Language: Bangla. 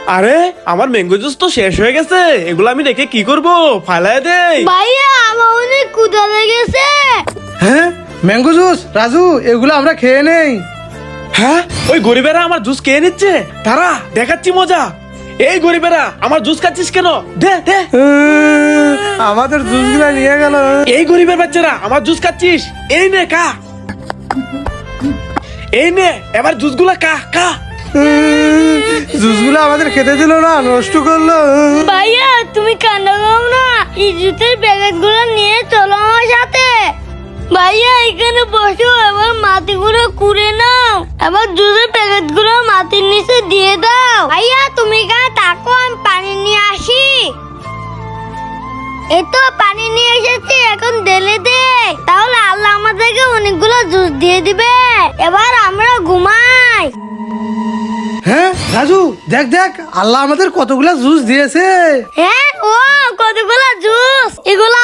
আরে আমার ম্যাঙ্গো জুস তো শেষ হয়ে গেছে, এগুলো আমি রেখে কি করব? ফালায় দেই। ভাইয়া আমার অনেক ক্ষুধা লেগেছে। হ্যাঁ, ম্যাঙ্গো জুস রাজু, এগুলো আমরা খেয়ে নেই। হ্যাঁ, ওই গরিবেরা আমার জুস খেয়ে নিচ্ছে। তারা দেখাচ্ছি মজা। এই গরিবেরা আমার জুস খাচ্ছিস কেন? দে দে। আমাদের জুসগুলা নিয়ে গেল। এই গরিবের বাচ্চারা আমার জুস খাচ্ছিস, এই নে খা। এই নে এবার জুসগুলা খা খা। জুসগুলো আমাদের খেতে দিল না, নষ্ট করলো। ভাইয়া তুমি কান্না করো না, এই জুতের প্যাকেট গুলো নিয়ে চলো আমার সাথে। ভাইয়া এখানে বসো, এবার মাটিগুলো কুড়ে নাও, এবার জুতের প্যাকেট গুলো মাটির নিচে দিয়ে দাও। ভাইয়া তুমি এখানে থাকো, আমি পানি নিয়ে আসি। এই তো পানি নিয়ে এসেছি, এখন ঢেলে দে, তাহলে আল্লাহ আমাদেরকে অনেকগুলো জুস দিয়ে দিবে। এবার আমরা ঘুমাই। হ্যাঁ রাজু, দেখ দেখ, আল্লাহ আমাদের কতগুলা জুস দিয়েছে। হ্যাঁ ও কতগুলো জুস, এগুলো